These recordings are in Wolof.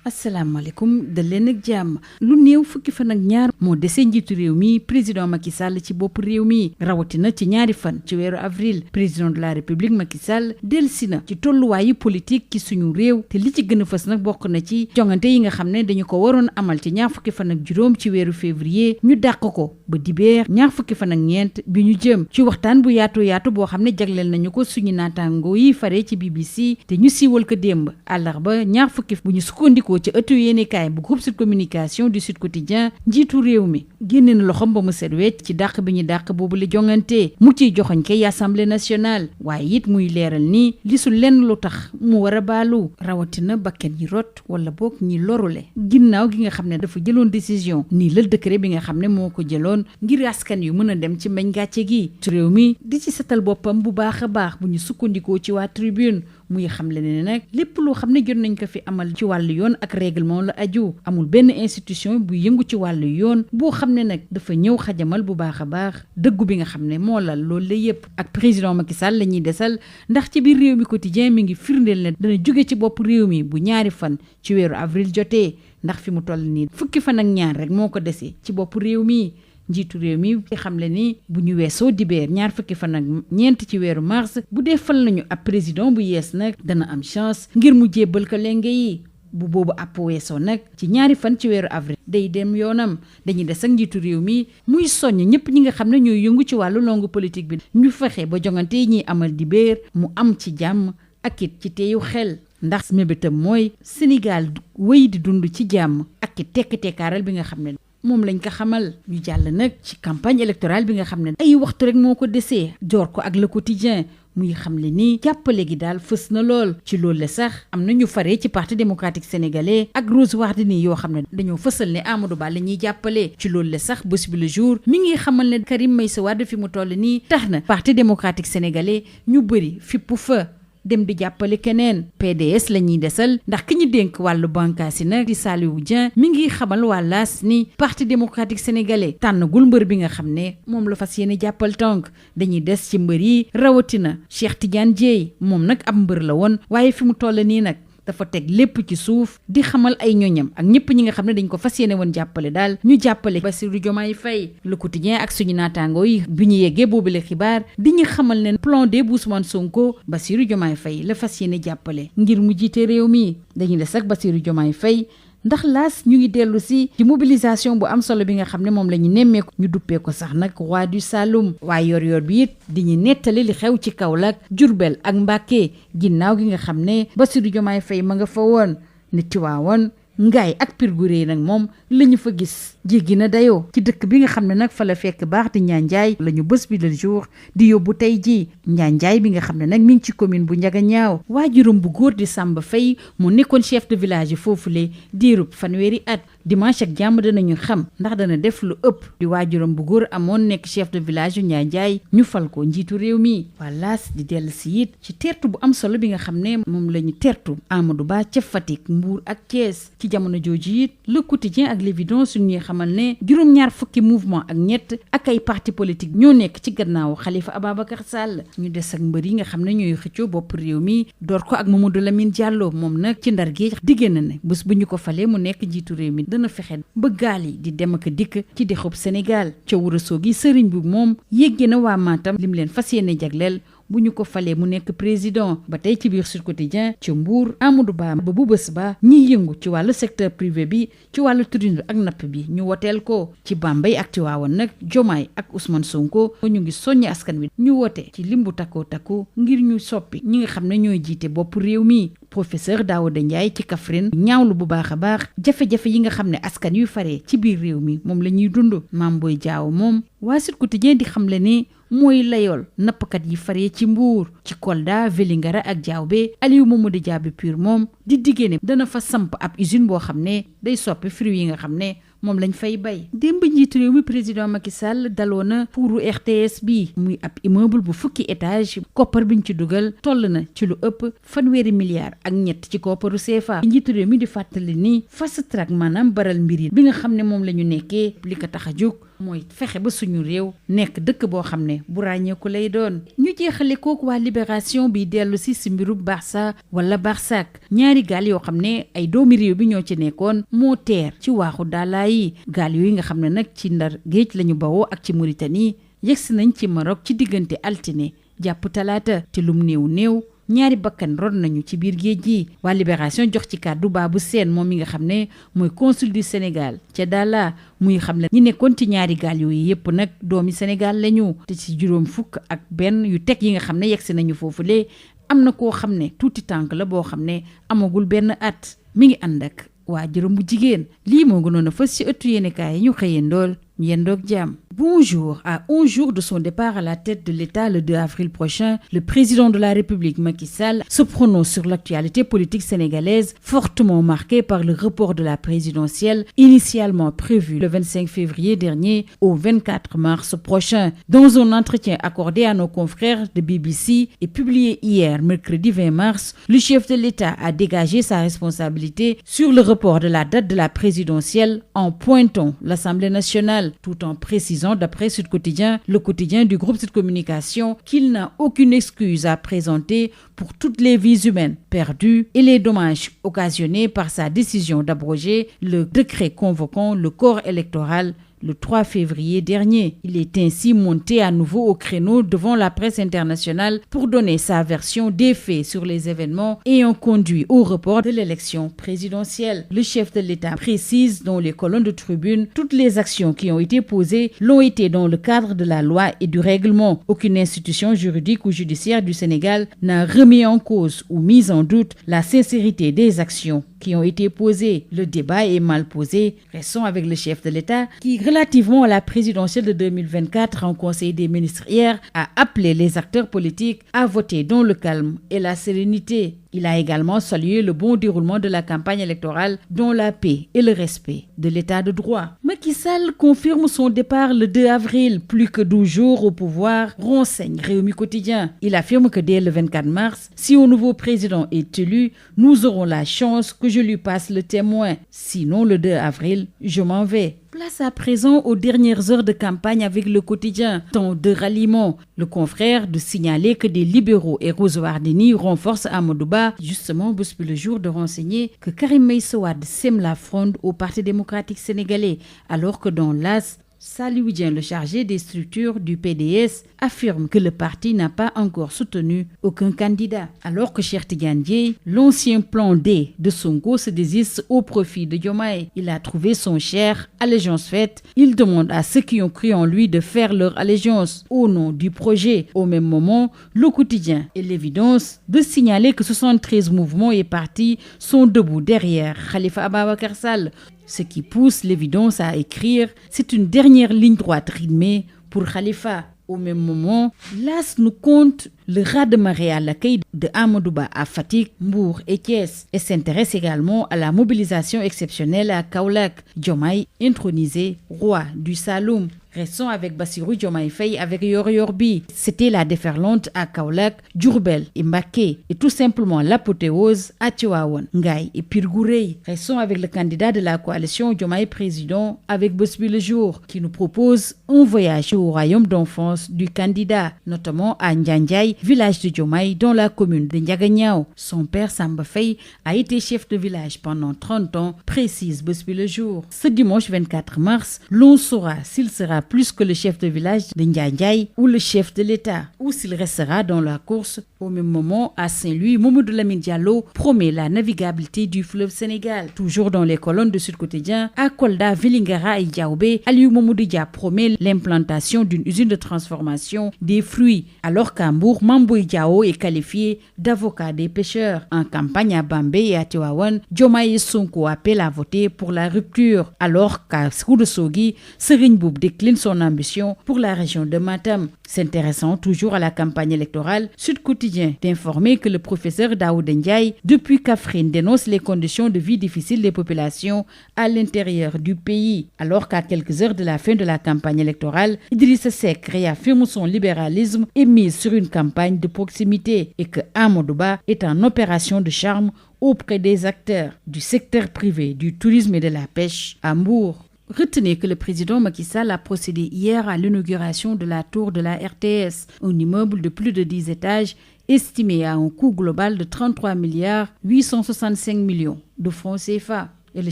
asalaamaaleykum dal leen ak jàmm lu néew fukki fan ak ñaar moo dese njiitu réew mi président Macky Sall ci bopp réew mi rawatina ci ñaari fan ci weeru avril président de la république Macky Sall delsi na ci tolluwaayu politique ci suñu réew te li ci gën a fës nag bokk na ci jongante yi nga xam ne dañu ko waroon amal ci ñaar fukki fan ak juróom ci weeru février ñu dàq ko ba dibeer ñaar fukki fan ak ñeent bi ñu jëm ci waxtaan bu yaatu boo xam ne jagleel nañu ko suñu naataango yi faree ci BBC te ñu siiwal ko démb àllarba ñaar fukki bu ñu sukkandikoo ci ëttu yéenekaay bu groupe Sud Communication du Sud Quotidien njiitu réew mi génne na loxoom ba mu set wecc ci dàq bi ñu dàq boobu la jongante mu ciy joxoñ kay assemblée nationale waaye it muy leeral ni li su lenn lu tax mu war a baalu rawatina bakkan yi rot wala boog ñi lorule ginnaaw gi nga xam ne dafa jëloon décision nii la décret bi nga xam ne moo ko jëloon ngir askan yu mën a dem ci mbañ gàcce gi ci réew mi di ci setal boppam bu baax a baax bu ñu sukkandikoo ci waa tribune muy xamle ne nag lépp loo xam ne jot nañ ko fi amal ci wàllu yoon ak règlement la aju amul benn institution bu yëngu ci wàllu yoon boo xam ne nag dafa ñëw xajamal bu baax a baax dëggu bi nga xam ne moo lal loolu la yëpp ak président Macky Sall la ñuy desal ndax ci biir réew mi quotidien mi ngi firndeel ne dana jóge ci bopp réew mi bu ñaari fan ci weeru avril jotee ndax fi mu toll nii fukki fan ak ñaar rek moo ko desee ci bopp réew mi njiitu réew mi xam le ni bu ñu weesoo dibeer ñaar fukki fan ak ñeent ci weeru mars bu dee fal nañu ab président bu yees nag dana am chance ngir mu jébbal ko lenge yi bu boobu àpp weesoo nag ci ñaari fan ci weeru avril day dem yoonam dañuy des ak njiitu réew mi muy soññ ñëpp ñi nga xam ne ñooy yëngu ci wàllu longue politique bi ñu fexe ba jongante yi ñuy amal dibeer mu am ci jàmm ak it ci teeyu xel ndax mébétam mooy Sénégal wéy di dund ci jàmm ak ci tekk-tekkaaral bi nga xam ne moom lañ ko xamal ñu jàll nag ci campagne électorale bi nga xam ne ay waxtu rek moo ko desee door ko ak le quotidien muy xamle ni jàppale gi daal fës na lool ci loolu la sax am na ñu faree ci parti démocratique sénégalais ak Rose Wardini yoo xam ne dañoo fësal ne Amadou Ba la ñuy jàppale ci loolu la sax bés bi le jour mi ngi xamal ne Karim Meïssa Wade fi mu toll nii tax na parti démocratique sénégalais ñu bëri fippu fa dem di jàppale keneen PDS la ñuy desal ndax ki ñu dénk wàllu bànqaas yi nag di Saliou Dieng mi ngi xamal waa L'As ni parti démocratique sénégalais tànnagul mbër bi nga xam ne moom la fas yéene jàppal tànk dañuy des ci mbër yi rawatina Cheikh Tidiane Dièye moom nag ab mbër la woon waaye fi mu toll nii nag dafa teg lépp ci suuf di xamal ay ñoñam ak ñëpp ñi nga xam ne dañ ko fas yéene woon jàppale daal ñu jàppale Bassirou Diomaye Faye Le Quotidien ak suñu naataangoo yi bi ñu yeggee boobule xibaar di ñu xamal ne plan D bu Ousmane Sonko Bassirou Diomaye Faye la fas yéene jàppale ngir mu jiite réew mi dañuy des ak Bassirou Diomaye Faye ndax L'As ñu ngi dellu si ci mobilisation bu am solo bi nga xam ne moom la ñu nemmeeku ñu duppee ko sax nag roi du Saloum waaye yor bi it di ñu nettali li xew ci Kaolack Diourbel ak Mbacké ginnaaw gi nga xam ne Bassirou Diomaye Faye ma nga fa woon ne Tiwaawoon Ngaay ak Pire gu réy nag moom la ñu fa gis jéggi na dayoo ci dëkk bi nga xam ne nag fa la fekk baax di Njaanjaay la ñu bés bi le jour di yóbbu tey jii Njaanjaay bi nga xam ne nag mi ngi ci commune bu Ndiaganiao waajuram bu góor di Samba Faye mu nekkoon chef de village yi foofule diirub fanweeri at dimanche ak jàmm danañu xam ndax dana def lu ëpp di waajuram bu góor amoon nekk chef de village yu Njaanjaay ñu fal ko njiitu réew mi walaas di dellu si it ci tertu bu am solo bi nga xam ne moom la ñu tertu Amadou Ba ca Fatick Mbour ak Thiès ci jamono jooju it Le Quotidien ak L'Évidence ñuy xamal ne juróom-ñaar fukki mouvement ak ñett ak ay parti politique ñoo nekk ci gannaaw Khalifa Ababacar Sall ñu des ak mbër yi nga xam ne ñooy xëccoo bopp réew mi door ko ak Mamadou Lamine Diallo moom nag ci Ndar gi diggée na ne bés bu ñu ko falee mu nekk njiitu réew mi dana fexe ba gaal yi di dem ak dikk ci dexub Sénégal ca Ourossogui sëriñ bi moom yégge na waa Matam lim leen fas yéene jagleel bu ñu ko falee mu nekk président ba tey ci biir Sud Quotidien ci Mbour Amadou Ba ba bu bés ba ñiy yëngu ci wàllu secteur privé bi ci wàllu tourisme ak napp bi ñu woteel ko ci Bambey ak Tivaouane nag Diomaye ak Ousmane Sonko ñu ngi soññi askan wi ñu wote ci limbu takku ngir ñu soppi ñi nga xam ne ñooy jiite bopp réew mi professeur Daouda Ndiaye ci Kaffrine ñaawlu bu baax a baax jafe-jafe yi nga xam ne askan yu faree ci biir réew mi moom la ñuy dund Mame Boye Diao moom waa Sud Quotidien di xamle ne mooy layool nappkat yi faree ci Mbuur ci Kolda Vélingara ak Diaobé Aliou Mamadou Diaby Pire moom di diggée ne dana fa samp ab usine boo xam ne day soppi fruits yi nga xam ne moom lañ fay bay démb njiitu réew mi président Macky Sall daloo na puuru RTS bi muy ab immeuble bu fukki étage koppar biñ ci dugal toll na ci lu ëpp 1 milliard ak ñett ci kopparu CFA njiitu réew mi di fàttali ni fast track maanaam baral mbir yi bi nga xam ne moom la ñu nekkee li ko tax a jóg mooy fexe ba suñu réew nekk dëkk boo xam ne bu ràññeeku lay doon. ñu jeexale kooku waa Libération bi dellu si mbirub Barça wala Barsak ñaari gaal yoo xam ne ay doomi réew bi ñoo ci nekkoon moo teer ci waaxu Daala yi gaal yooyu nga xam ne nag ci Ndar géej lañu bawoo ak ci Mauritanie yegsi nañ ci Maroc ci diggante altine jàpp talaata te lum néew ñaari bakkan ron nañu ci biir géej gi. waa Libération jox ci kàddu Babou Sène moom mi nga xam ne mooy consul du Sénégal ca Daala muy xam ne ñi nekkoon ci ñaari gaal yooyu yépp nag doomi Sénégal lañu te ci juróom fukk ak benn yu teg yi nga xam ne yegsi nañu foofule am na koo xam ne tuuti tànk la boo xam ne amagul benn at mi ngi ànd ak waa juróom bu jigéen. lii moo gënoon a fës ci ëttu yéenekaay yi ñu xëyandool ñu yendoog jàmm. Bonjour. À 11 jours de son départ à la tête de l'État le 2 avril prochain, le président de la République Macky Sall se prononce sur l'actualité politique sénégalaise fortement marquée par le report de la présidentielle initialement prévu le 25 février dernier au 24 mars prochain. Dans un entretien accordé à nos confrères de BBC et publié hier mercredi 20 mars, le chef de l'État a dégagé sa responsabilité sur le report de la date de la présidentielle en pointant l'Assemblée nationale, tout en précisant d'après Sud Quotidien, le quotidien du groupe Sud Communication, qu'il n'a aucune excuse à présenter pour toutes les vies humaines perdues et les dommages occasionnés par sa décision d'abroger le décret convoquant le corps électoral le 3 février dernier. Il est ainsi monté à nouveau au créneau devant la presse internationale pour donner sa version des faits sur les événements ayant conduit au report de l'élection présidentielle. Le chef de l'État précise dans les colonnes de tribune toutes les actions qui ont été posées l'ont été dans le cadre de la loi et du règlement. Aucune institution juridique ou judiciaire du Sénégal n'a remis en cause ou mis en doute la sincérité des actions qui ont été posées. Le débat est mal posé. Restons avec le chef de l'État qui, relativement à la présidentielle de 2024 en Conseil des ministres hier, a appelé les acteurs politiques à voter dans le calme et la sérénité. Il a également salué le bon déroulement de la campagne électorale dans la paix et le respect de l'état de droit. Macky Sall confirme son départ le 2 avril, plus que 12 jours au pouvoir, renseigne Rewmi Quotidien. Il affirme que dès le 24 mars, si un nouveau président est élu, nous aurons la chance que je lui passe le témoin. Sinon, le 2 avril, je m'en vais. Place à présent aux dernières heures de campagne avec le quotidien. Temps de ralliement. Le confrère de signaler que des libéraux et Rose Wardini renforcent Amadou Ba. Justement, Bouspi le jour de renseigner que Karim Meïssa Wade sème la fronde au Parti démocratique sénégalais, alors que dans l'AS, Saliou Dieng, le chargé des structures du PDS, affirme que le parti n'a pas encore soutenu aucun candidat. Alors que Cheikh Tidiane Dièye, l'ancien plan D de Sonko, se désiste au profit de Diomaye. Il a trouvé son cher, allégeance faite. Il demande à ceux qui ont cru en lui de faire leur allégeance au nom du projet. Au même moment, le quotidien et l'évidence de signaler que 73 mouvements et partis sont debout derrière Khalifa Ababacar Sall. Ce qui pousse l'évidence à écrire, c'est une dernière ligne droite rythmée pour Khalifa. Au même moment, l'AS nous compte le raz-de-marée à l'accueil de Amadou Ba à Fatick, Mbour et Thiès et s'intéresse également à la mobilisation exceptionnelle à Kaolack. Diomaye intronisé roi du Saloum. Restons avec Bassirou Diomaye Faye avec Yor Yor Bi. C'était la déferlante à Kaolack, Diourbel et Mbacké et tout simplement l'apothéose à Tivaouane, Ngaye et Pire Gouray. Restons avec le candidat de la coalition Diomaye Président avec Bouspi le jour qui nous propose un voyage au royaume d'enfance du candidat, notamment à Ndiandiaye, village de Diomaye dans la commune de Ndiaganiao. Son père Samba Faye a été chef de village pendant 30 ans, précise Bouspi le jour. Ce dimanche 24 mars, l'on saura s'il sera plus que le chef de village de Ndiandiaye ou le chef de l'État, ou s'il restera dans la course. Au même moment, à Saint-Louis, Mamadou Lamine Diallo promet la navigabilité du fleuve Sénégal. Toujours dans les colonnes de Sud Quotidien, à Kolda, Vélingara et Diaoubé, Aliou Mamadou Dia promet l'implantation d'une usine de transformation des fruits, alors qu'à Mbour, Mamboy Diao est qualifié d'avocat des pêcheurs. En campagne à Bambey et à Tivaouane, Diomaye Sonko appelle à voter pour la rupture, alors qu'à Ourossogui, Serigne Mboup décline son ambition pour la région de Matam. S'intéressant toujours à la campagne électorale, Sud Quotidien d'informer que le professeur Daouda Ndiaye, depuis Kaffrine, dénonce les conditions de vie difficiles des populations à l'intérieur du pays. Alors qu'à quelques heures de la fin de la campagne électorale, Idrissa Seck réaffirme son libéralisme et mise sur une campagne de proximité et que Amadou Ba est en opération de charme auprès des acteurs du secteur privé, du tourisme et de la pêche à Mbour. Retenez que le président Macky Sall a procédé hier à l'inauguration de la tour de la RTS, un immeuble de plus de 10 étages estimé à un coût global de 33 milliards 865 millions de francs CFA. Et le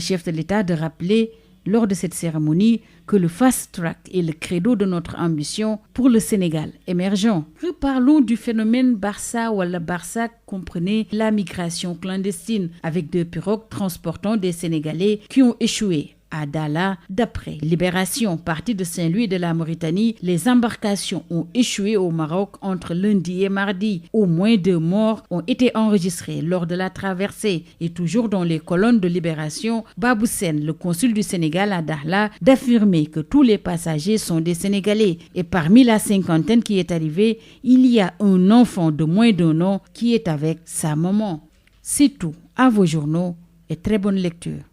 chef de l'État de rappeler lors de cette cérémonie que le fast-track est le credo de notre ambition pour le Sénégal émergent. Reparlons du phénomène Barça ou la Barça, comprenez la migration clandestine, avec 2 pirogues transportant des Sénégalais qui ont échoué à Daala. D'après Libération, parti de Saint-Louis de la Mauritanie, les embarcations ont échoué au Maroc entre lundi et mardi. Au moins 2 morts ont été enregistrés lors de la traversée. Et toujours dans les colonnes de Libération, Babou Sène, le consul du Sénégal à Daala, d'affirmer que tous les passagers sont des Sénégalais. Et parmi la cinquantaine qui est arrivée, il y a un enfant de moins d'1 an qui est avec sa maman. C'est tout. À vos journaux et très bonne lecture.